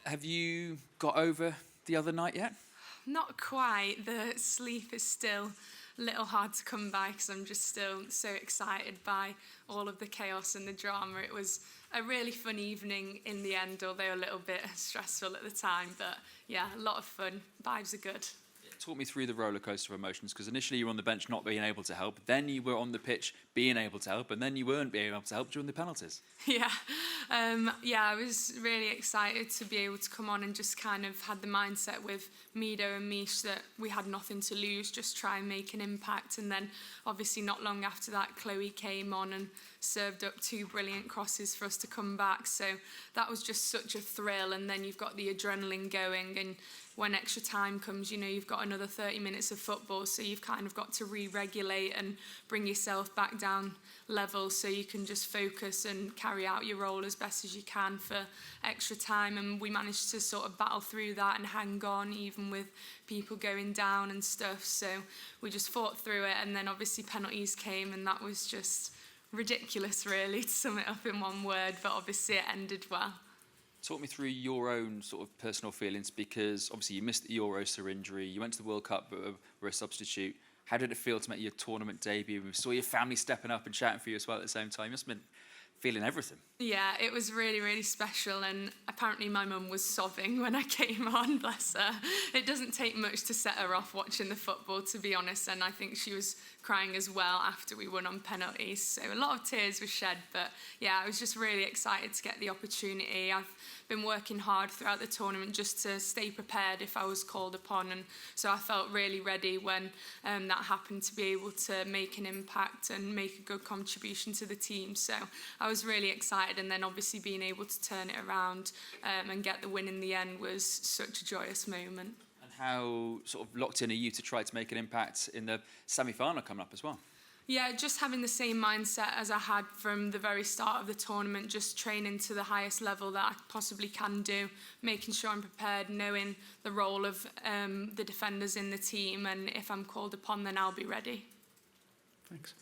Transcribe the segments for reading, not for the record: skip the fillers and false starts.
have you got over the other night yet? Not quite. The sleep is still a little hard to come by because I'm just still so excited by all of the chaos and the drama. It was a really fun evening in the end, although a little bit stressful at the time. But yeah, a lot of fun. Vibes are good. Talk me through the roller coaster of emotions, because initially you were on the bench not being able to help, then you were on the pitch being able to help, and then you weren't being able to help during the penalties. Yeah, I was really excited to be able to come on and just kind of had the mindset with Mido and Mish that we had nothing to lose, just try and make an impact. And then obviously not long after that, Chloe came on and served up 2 brilliant crosses for us to come back. So that was just such a thrill. And then you've got the adrenaline going, and when extra time comes, you know, you've got another 30 minutes of football, so you've kind of got to re-regulate and bring yourself back down level so you can just focus and carry out your role as best as you can for extra time. And we managed to sort of battle through that and hang on, even with people going down and stuff. So we just fought through it, and then obviously penalties came, and that was just ridiculous, really, to sum it up in one word, but obviously it ended well. Talk me through your own sort of personal feelings, because obviously you missed the Euros through injury, you went to the World Cup but were a substitute. How did it feel to make your tournament debut? We saw your family stepping up and shouting for you as well at the same time. You must have been feeling everything. Yeah, it was really, really special, and apparently my mum was sobbing when I came on, bless her. It doesn't take much to set her off watching the football, to be honest, and I think she was crying as well after we won on penalties. So a lot of tears were shed, but yeah, I was just really excited to get the opportunity. I've been working hard throughout the tournament just to stay prepared if I was called upon, and so I felt really ready when that happened, to be able to make an impact and make a good contribution to the team. So I was really excited, and then obviously being able to turn it around and get the win in the end was such a joyous moment. And how sort of locked in are you to try to make an impact in the semi-final coming up as well? Yeah, just having the same mindset as I had from the very start of the tournament, just training to the highest level that I possibly can do, making sure I'm prepared, knowing the role of the defenders in the team, and if I'm called upon, then I'll be ready. Thanks.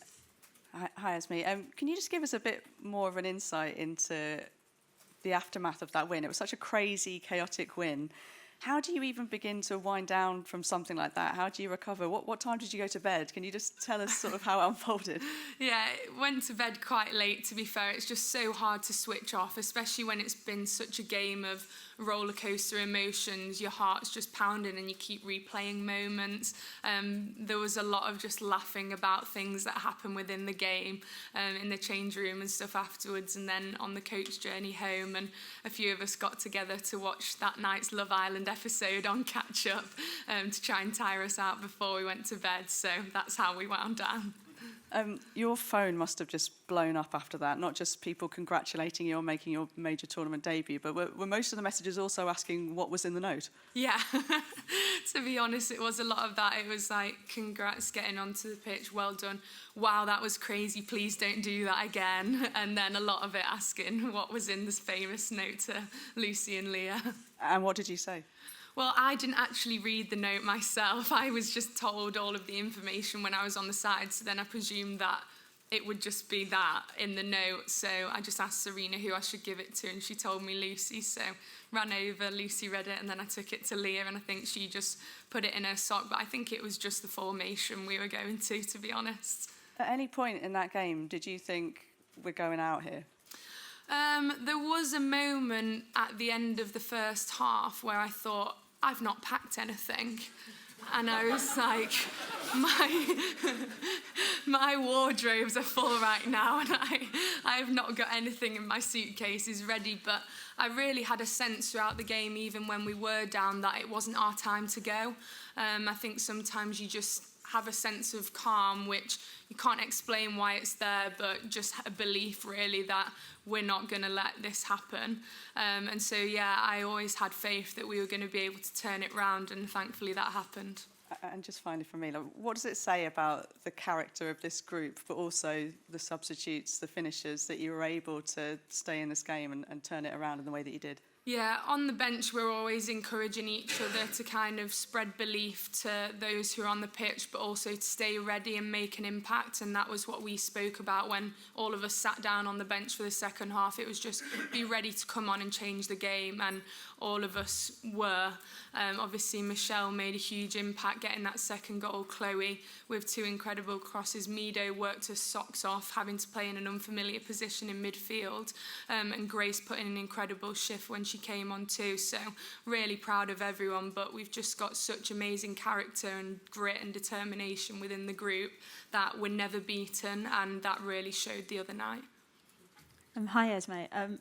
Hi, Esme. Can you just give us a bit more of an insight into the aftermath of that win? It was such a crazy, chaotic win. How do you even begin to wind down from something like that? How do you recover? What time did you go to bed? Can you just tell us sort of how it unfolded? Yeah, went to bed quite late, to be fair. It's just so hard to switch off, especially when it's been such a game of roller coaster emotions. Your heart's just pounding and you keep replaying moments. There was a lot of just laughing about things that happen within the game, in the change room and stuff afterwards, and then on the coach journey home. And a few of us got together to watch that night's Love Island episode on catch up to try and tire us out before we went to bed. So that's how we wound down. Your phone must have just blown up after that, not just people congratulating you on making your major tournament debut, but were most of the messages also asking what was in the note? Yeah, to be honest, it was a lot of that. It was like, congrats getting onto the pitch, well done. Wow, that was crazy, please don't do that again. And then a lot of it asking what was in this famous note to Lucy and Leah. And what did you say? Well, I didn't actually read the note myself. I was just told all of the information when I was on the side, so then I presumed that it would just be that in the note. So I just asked Serena who I should give it to, and she told me Lucy. So ran over, Lucy read it, and then I took it to Leah, and I think she just put it in her sock. But I think it was just the formation we were going to be honest. At any point in that game, did you think we're going out here? There was a moment at the end of the first half where I thought, I've not packed anything. And I was like, my wardrobes are full right now, and I have not got anything in my suitcases ready. But I really had a sense throughout the game, even when we were down, that it wasn't our time to go. I think sometimes you just have a sense of calm, which you can't explain why it's there, but just a belief really that we're not going to let this happen. And so, yeah, I always had faith that we were going to be able to turn it round, and thankfully that happened. And just finally from me, what does it say about the character of this group, but also the substitutes, the finishers, that you were able to stay in this game and turn it around in the way that you did? Yeah, on the bench, we're always encouraging each other to kind of spread belief to those who are on the pitch, but also to stay ready and make an impact. And that was what we spoke about when all of us sat down on the bench for the second half. It was just be ready to come on and change the game. And all of us were. Obviously, Michelle made a huge impact getting that second goal. Chloe with 2 incredible crosses. Mido worked her socks off, having to play in an unfamiliar position in midfield. And Grace put in an incredible shift when she came on too. So really proud of everyone. But we've just got such amazing character and grit and determination within the group that we're never beaten. And that really showed the other night. Hi, Esme.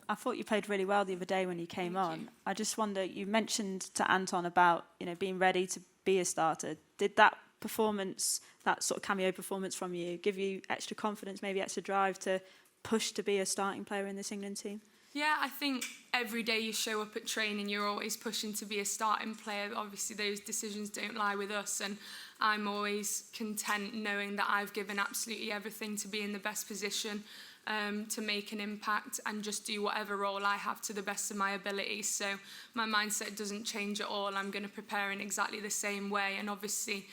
I thought you played really well the other day when you came on. you. I just wonder, you mentioned to Anton about, being ready to be a starter. Did that performance, that sort of cameo performance from you, give you extra confidence, maybe extra drive to push to be a starting player in this England team? Yeah, I think every day you show up at training, you're always pushing to be a starting player. Obviously, those decisions don't lie with us, and I'm always content knowing that I've given absolutely everything to be in the best position to make an impact and just do whatever role I have to the best of my ability. So my mindset doesn't change at all. I'm going to prepare in exactly the same way. And obviously,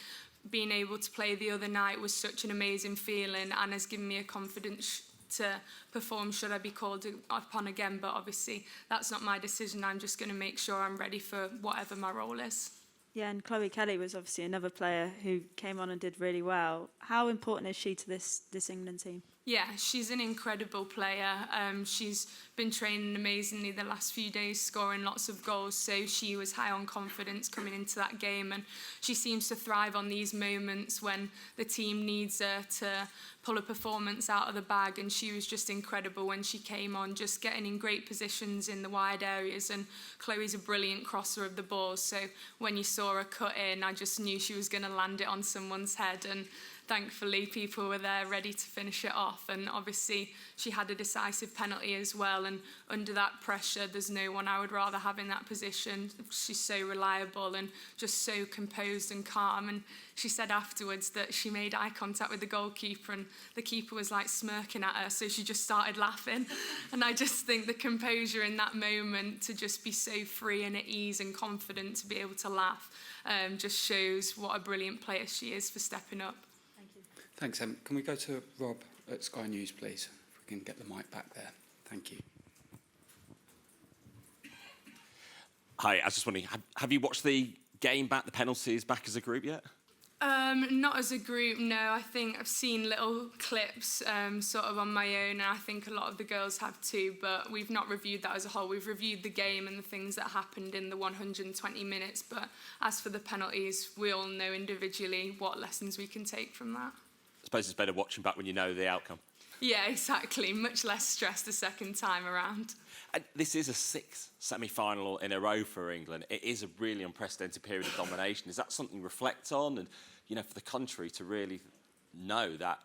being able to play the other night was such an amazing feeling and has given me a confidence to perform should I be called upon again. But obviously, that's not my decision. I'm just going to make sure I'm ready for whatever my role is. Yeah, and Chloe Kelly was obviously another player who came on and did really well. How important is she to this England team? Yeah, she's an incredible player. She's been training amazingly the last few days, scoring lots of goals. So she was high on confidence coming into that game. And she seems to thrive on these moments when the team needs her to pull a performance out of the bag. And she was just incredible when she came on, just getting in great positions in the wide areas. And Chloe's a brilliant crosser of the ball. So when you saw her cut in, I just knew she was going to land it on someone's head. And thankfully, people were there ready to finish it off. And obviously, she had a decisive penalty as well. And under that pressure, there's no one I would rather have in that position. She's so reliable and just so composed and calm. And she said afterwards that she made eye contact with the goalkeeper and the keeper was like smirking at her. So she just started laughing. And I just think the composure in that moment to just be so free and at ease and confident to be able to laugh just shows what a brilliant player she is for stepping up. Thanks. Can we go to Rob at Sky News, please? If we can get the mic back there. Thank you. Hi, I was just wondering, have you watched the game back, the penalties back as a group yet? Not as a group, no. I think I've seen little clips sort of on my own, and I think a lot of the girls have too, but we've not reviewed that as a whole. We've reviewed the game and the things that happened in the 120 minutes, but as for the penalties, we all know individually what lessons we can take from that. I suppose it's better watching back when you know the outcome. Yeah, exactly. Much less stress the second time around. And this is a 6th semi-final in a row for England. It is a really unprecedented period of domination. Is that something you reflect on? And, for the country to really know that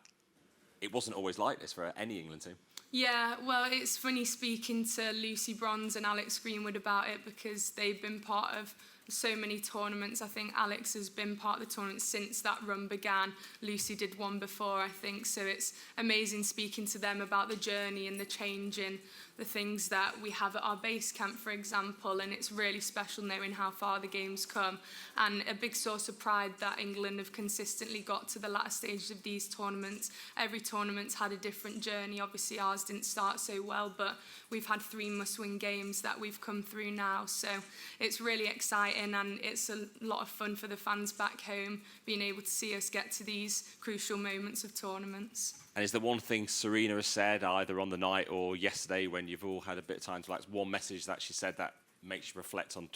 it wasn't always like this for any England team? Yeah, well, it's funny speaking to Lucy Bronze and Alex Greenwood about it because they've been part of so many tournaments. I think Alex has been part of the tournament since that run began. Lucy did one before, I think. So it's amazing speaking to them about the journey and the change in the things that we have at our base camp, for example. And it's really special knowing how far the game's come. And a big source of pride that England have consistently got to the latter stages of these tournaments. Every tournament's had a different journey. Obviously, ours didn't start so well, but we've had 3 must-win games that we've come through now. So it's really exciting. And it's a lot of fun for the fans back home, being able to see us get to these crucial moments of tournaments. And is there one thing Serena has said, either on the night or yesterday when you've all had a bit of time to relax, one message that she said that makes you reflect on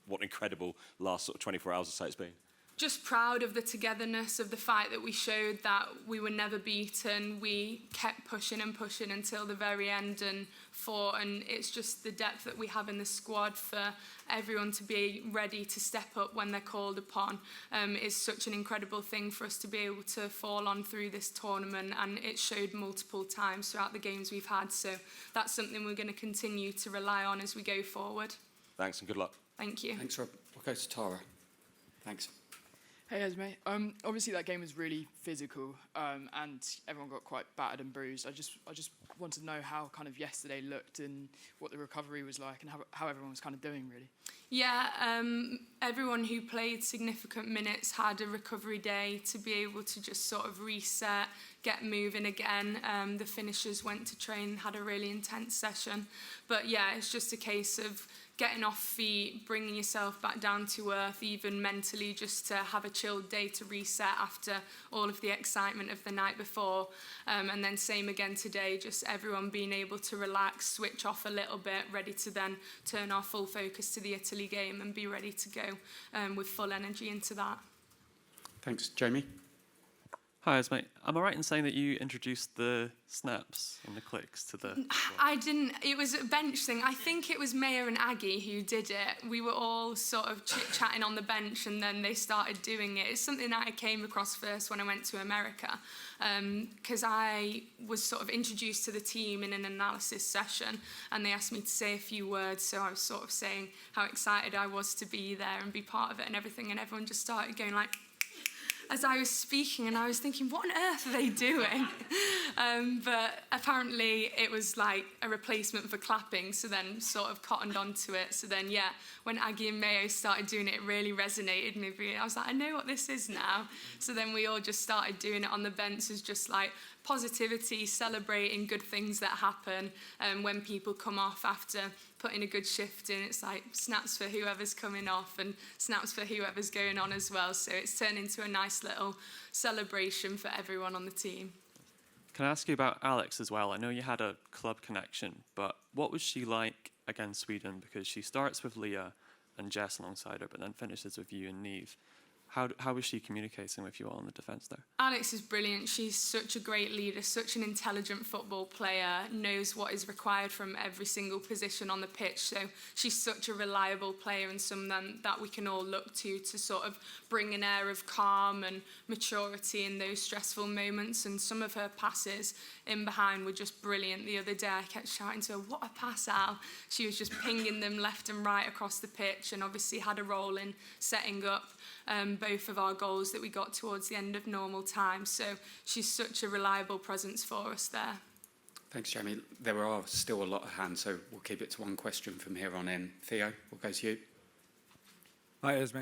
what an incredible last sort of 24 hours or so it's been? Just proud of the togetherness of the fight that we showed, that we were never beaten. We kept pushing and pushing until the very end and fought. And it's just the depth that we have in the squad for everyone to be ready to step up when they're called upon is such an incredible thing for us to be able to fall on through this tournament. And it showed multiple times throughout the games we've had. So that's something we're going to continue to rely on as we go forward. Thanks and good luck. Thank you. Thanks, Rob. We'll go to Tara. Thanks. Hey Esme, obviously that game was really physical, and everyone got quite battered and bruised. I just wanted to know how kind of yesterday looked and what the recovery was like, and how everyone was kind of doing, really. Yeah, everyone who played significant minutes had a recovery day to be able to just sort of reset, get moving again. The finishers went to train, had a really intense session. But yeah, it's just a case of getting off feet, bringing yourself back down to earth, even mentally, just to have a chilled day to reset after all of the excitement of the night before. And then same again today, just everyone being able to relax, switch off a little bit, ready to then turn our full focus to the Italy game and be ready to go with full energy into that. Thanks. Jamie? Hi, Esme. Am I right in saying that you introduced the snaps and the clicks to the... I didn't. It was a bench thing. I think it was Maya and Aggie who did it. We were all sort of chit-chatting on the bench and then they started doing it. It's something that I came across first when I went to America, because I was sort of introduced to the team in an analysis session and they asked me to say a few words, so I was sort of saying how excited I was to be there and be part of it and everything, and everyone just started going like... as I was speaking, and I was thinking, what on earth are they doing? But apparently it was like a replacement for clapping, so then sort of cottoned onto it. So then, yeah, when Aggie and Mayo started doing it, it really resonated with me. I was like, I know what this is now. So then we all just started doing it on the bench as just like positivity, celebrating good things that happen when people come off after putting a good shift in. It's like snaps for whoever's coming off and snaps for whoever's going on as well. So it's turned into a nice little celebration for everyone on the team. Can I ask you about Alex as well? I know you had a club connection, but what was she like against Sweden? Because she starts with Leah and Jess alongside her, but then finishes with you and Neve. How was she communicating with you all in the defence there? Alex is brilliant. She's such a great leader, such an intelligent football player, knows what is required from every single position on the pitch. So she's such a reliable player and someone that we can all look to sort of bring an air of calm and maturity in those stressful moments. And some of her passes in behind were just brilliant. The other day I kept shouting to her, what a pass, Al. She was just pinging them left and right across the pitch and obviously had a role in setting up both of our goals that we got towards the end of normal time. So she's such a reliable presence for us there. Thanks, Jamie. There are still a lot of hands, so we'll keep it to one question from here on in. Theo, we'll go to you. Hi, Esme.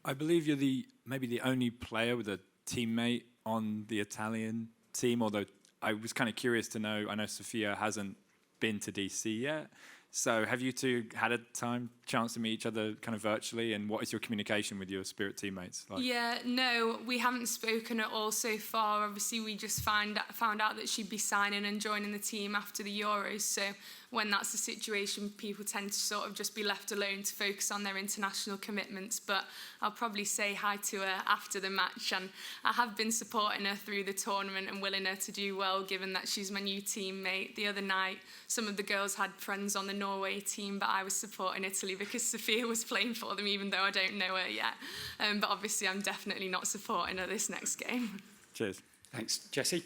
I believe you're maybe the only player with a teammate on the Italian team, although I was kind of curious to know, I know Sophia hasn't been to DC yet, so have you two had a chance to meet each other kind of virtually, and what is your communication with your Spirit teammates like? Yeah, no, we haven't spoken at all so far. Obviously, we just found out that she'd be signing and joining the team after the Euros, so when that's the situation, people tend to sort of just be left alone to focus on their international commitments. But I'll probably say hi to her after the match, and I have been supporting her through the tournament and willing her to do well, given that she's my new teammate. The other night, some of the girls had friends on the Norway team, but I was supporting Italy because Sophia was playing for them, even though I don't know her yet. But obviously, I'm definitely not supporting her this next game. Cheers. Thanks. Jessie?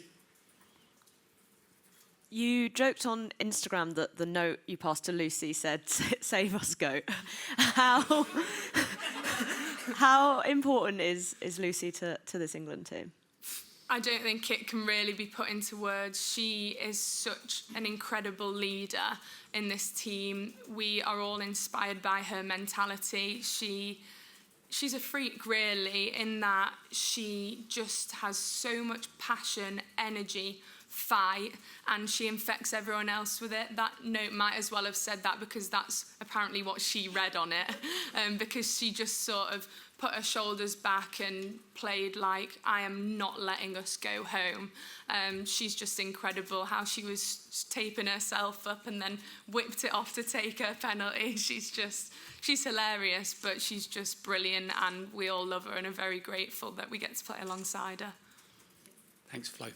You joked on Instagram that the note you passed to Lucy said, save us, goat. How important is Lucy to this England team? I don't think it can really be put into words. She is such an incredible leader in this team. We are all inspired by her mentality. She's a freak, really, in that she just has so much passion, energy, fight, and she infects everyone else with it. That note might as well have said that because that's apparently what she read on it, because she just sort of put her shoulders back and played like, I am not letting us go home. She's just incredible how she was taping herself up and then whipped it off to take her penalty. She's hilarious, but she's just brilliant, and we all love her and are very grateful that we get to play alongside her. Thanks, Flo.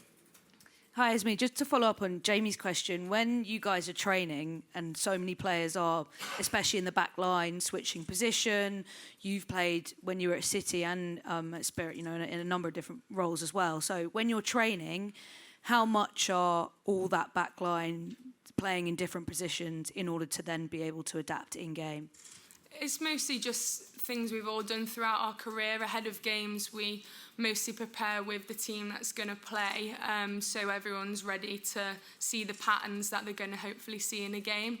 Hi, Esme. Just to follow up on Jamie's question, when you guys are training and so many players are, especially in the back line, switching position, you've played when you were at City and at Spirit, in a number of different roles as well. So when you're training, how much are all that back line playing in different positions in order to then be able to adapt in-game? It's mostly just things we've all done throughout our career. Ahead of games, we mostly prepare with the team that's going to play, so everyone's ready to see the patterns that they're going to hopefully see in a game.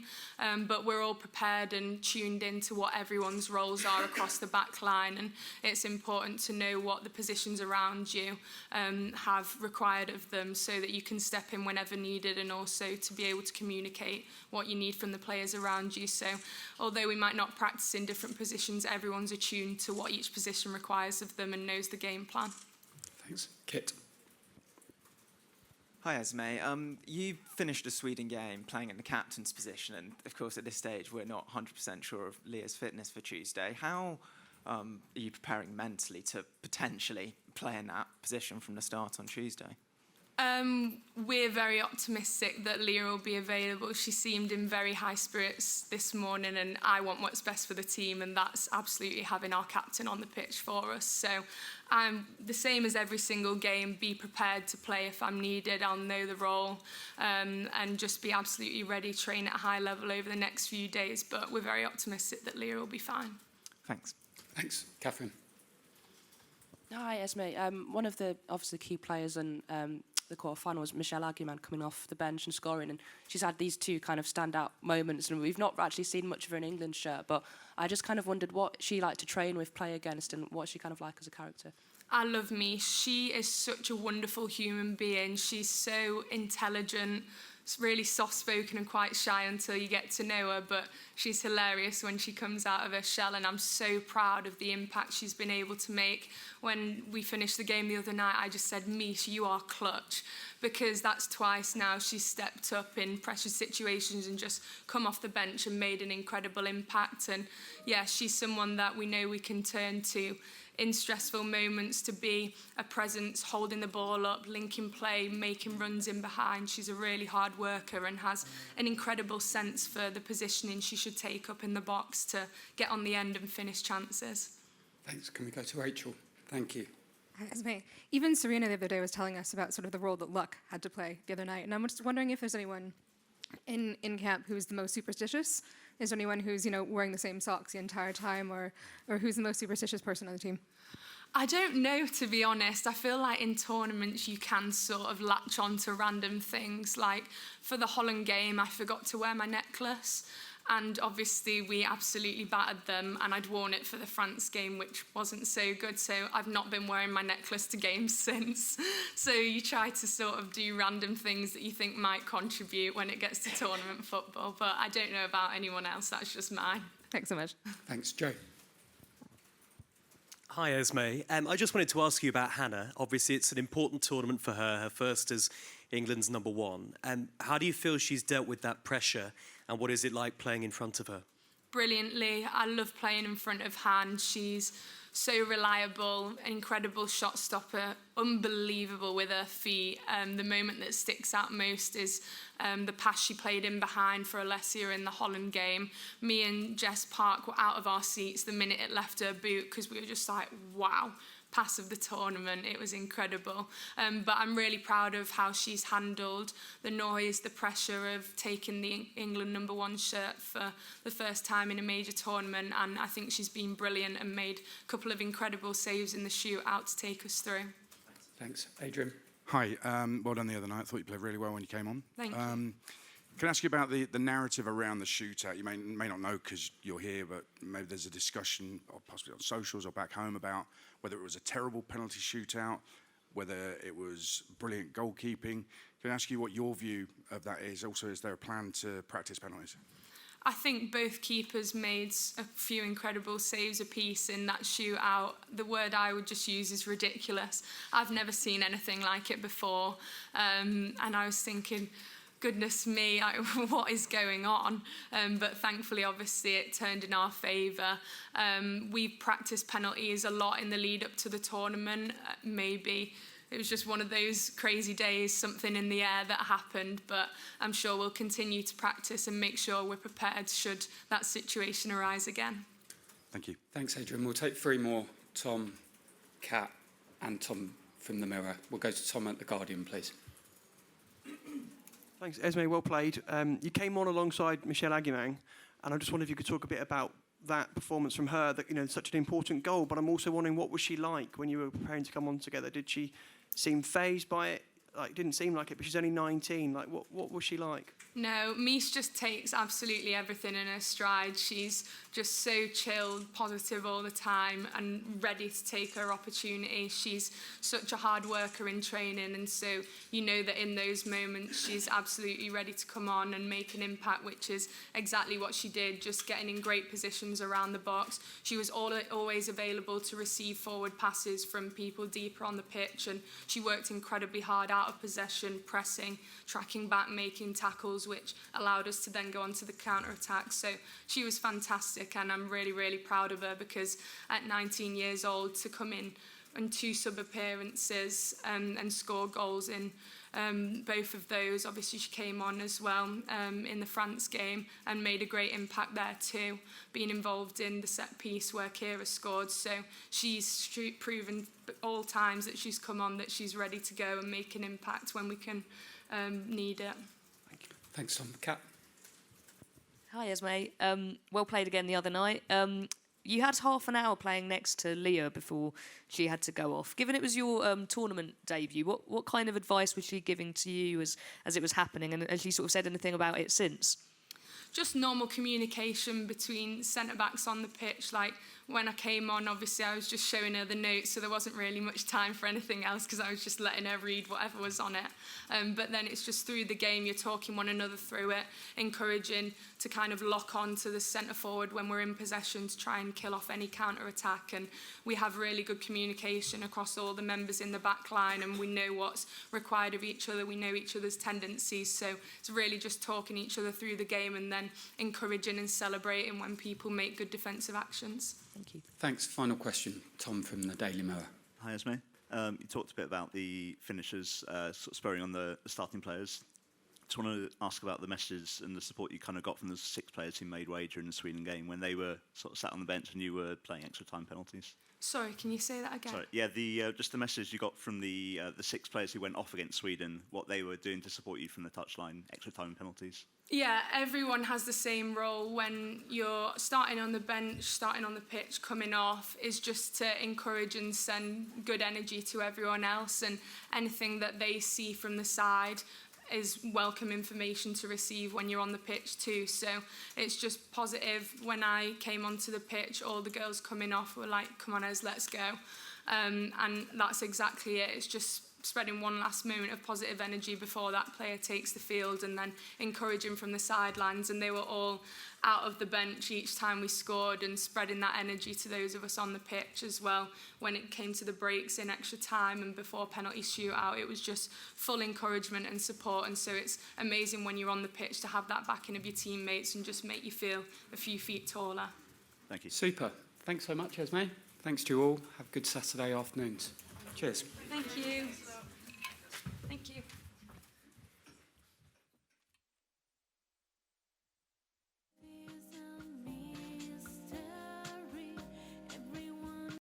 But we're all prepared and tuned into what everyone's roles are across the back line, and it's important to know what the positions around you have required of them so that you can step in whenever needed, and also to be able to communicate what you need from the players around you. So although we might not practice in different positions, everyone's attuned to what each position requires of them and knows the game plan. Thanks. Kit. Hi, Esme. You finished a Sweden game playing in the captain's position, and of course at this stage we're not 100% sure of Leah's fitness for Tuesday. How are you preparing mentally to potentially play in that position from the start on Tuesday? We're very optimistic that Leah will be available. She seemed in very high spirits this morning, and I want what's best for the team, and that's absolutely having our captain on the pitch for us. So I'm the same as every single game, be prepared to play if I'm needed. I'll know the role, and just be absolutely ready, train at a high level over the next few days. But we're very optimistic that Leah will be fine. Thanks. Thanks. Catherine. Hi, Esme. One of the obviously key players in the quarter-final was Michelle Aguiman coming off the bench and scoring, and she's had these two kind of standout moments, and we've not actually seen much of her in England shirt, but I just kind of wondered what she liked to train with, play against, and what she kind of like as a character. I love Mish. She is such a wonderful human being. She's so intelligent, really soft-spoken and quite shy until you get to know her, but she's hilarious when she comes out of her shell, and I'm so proud of the impact she's been able to make. When we finished the game the other night, I just said, Mish, you are clutch, because that's twice now she's stepped up in pressure situations and just come off the bench and made an incredible impact. And yeah, she's someone that we know we can turn to in stressful moments to be a presence, holding the ball up, linking play, making runs in behind. She's a really hard worker and has an incredible sense for the positioning she should take up in the box to get on the end and finish chances. Thanks. Can we go to Rachel? Thank you. Esme, even Serena the other day was telling us about sort of the role that luck had to play the other night, and I'm just wondering if there's anyone in camp who's the most superstitious. Is there anyone who's, wearing the same socks the entire time, or who's the most superstitious person on the team? I don't know, to be honest. I feel like in tournaments you can sort of latch on to random things. Like for the Holland game, I forgot to wear my necklace, and obviously we absolutely battered them, and I'd worn it for the France game, which wasn't so good, so I've not been wearing my necklace to games since. So you try to sort of do random things that you think might contribute when it gets to tournament football, but I don't know about anyone else. That's just mine. Thanks so much. Thanks. Joe. Hi, Esme. I just wanted to ask you about Hannah. Obviously, it's an important tournament for her first as England's number one. How do you feel she's dealt with that pressure, and what is it like playing in front of her? Brilliantly. I love playing in front of Han. She's so reliable, incredible shot stopper, unbelievable with her feet. The moment that sticks out most is the pass she played in behind for Alessia in the Holland game. Me and Jess Park were out of our seats the minute it left her boot, because we were just like, wow. Pass of the tournament. It was incredible. But I'm really proud of how she's handled the noise, the pressure of taking the England number one shirt for the first time in a major tournament, and I think she's been brilliant and made a couple of incredible saves in the shootout to take us through. Thanks. Adrian. Hi, well done the other night. I thought you played really well when you came on. Thank you. Can I ask you about the narrative around the shootout? You may not know because you're here, but maybe there's a discussion, or possibly on socials or back home, about whether it was a terrible penalty shootout, whether it was brilliant goalkeeping. Can I ask you what your view of that is? Also, is there a plan to practice penalties? I think both keepers made a few incredible saves apiece in that shootout. The word I would just use is ridiculous. I've never seen anything like it before, and I was thinking, goodness me, what is going on? But thankfully, obviously, it turned in our favour. We practiced penalties a lot in the lead up to the tournament. Maybe it was just one of those crazy days, something in the air that happened, but I'm sure we'll continue to practice and make sure we're prepared should that situation arise again. Thank you. Thanks, Adrian. We'll take three more. Tom, Kat, and Tom from the Mirror. We'll go to Tom at the Guardian, please. Thanks, Esme, well played. You came on alongside Michelle Aguiman, and I just wondered if you could talk a bit about that performance from her, that, you know, such an important goal, but I'm also wondering, what was she like when you were preparing to come on together? Did she seem phased by it? Like, didn't seem like it, but she's only 19. Like, what was she like? No, Mish just takes absolutely everything in her stride. She's just so chilled, positive all the time, and ready to take her opportunity. She's such a hard worker in training, and so you know that in those moments she's absolutely ready to come on and make an impact, which is exactly what she did, just getting in great positions around the box. She was always available to receive forward passes from people deeper on the pitch, and she worked incredibly hard out of possession, pressing, tracking back, making tackles, which allowed us to then go on to the counter-attack. So she was fantastic, and I'm really, really proud of her, because at 19 years old, to come in 2 sub-appearances and score goals in both of those. Obviously, she came on as well in the France game and made a great impact there too, being involved in the set piece where Kira scored. So she's proven all times that she's come on that she's ready to go and make an impact when we can need it. Thanks, Tom. Kat? Hi, Esme. Well played again the other night. You had half an hour playing next to Leah before she had to go off. Given it was your tournament debut, what kind of advice was she giving to you as it was happening? And has she sort of said anything about it since? Just normal communication between centre-backs on the pitch. Like, when I came on, obviously I was just showing her the notes, so there wasn't really much time for anything else, because I was just letting her read whatever was on it. But then it's just through the game, you're talking one another through it, encouraging to kind of lock on to the centre-forward when we're in possession to try and kill off any counter-attack. And we have really good communication across all the members in the back line, and we know what's required of each other. We know each other's tendencies, so it's really just talking each other through the game and then encouraging and celebrating when people make good defensive actions. Thank you. Thanks. Final question, Tom from the Daily Mirror. Hi, Esme. You talked a bit about the finishers sort of spurring on the starting players. Just want to ask about the messages and the support you kind of got from the 6 players who made way during the Sweden game when they were sort of sat on the bench and you were playing extra time penalties. Sorry, can you say that again? Sorry, yeah, just the message you got from the 6 players who went off against Sweden, what they were doing to support you from the touchline, extra time penalties. Yeah, everyone has the same role when you're starting on the bench, starting on the pitch, coming off, is just to encourage and send good energy to everyone else, and anything that they see from the side is welcome information to receive when you're on the pitch too. So it's just positive. When I came onto the pitch, all the girls coming off were like, come on, Ez, let's go. And that's exactly it. It's just spreading one last moment of positive energy before that player takes the field, and then encouraging from the sidelines. And they were all out of the bench each time we scored, and spreading that energy to those of us on the pitch as well. When it came to the breaks in extra time and before penalty shootout, it was just full encouragement and support. And so it's amazing when you're on the pitch to have that backing of your teammates and just make you feel a few feet taller. Thank you. Super. Thanks so much, Esme. Thanks to you all. Have good Saturday afternoons. Cheers. Thank you.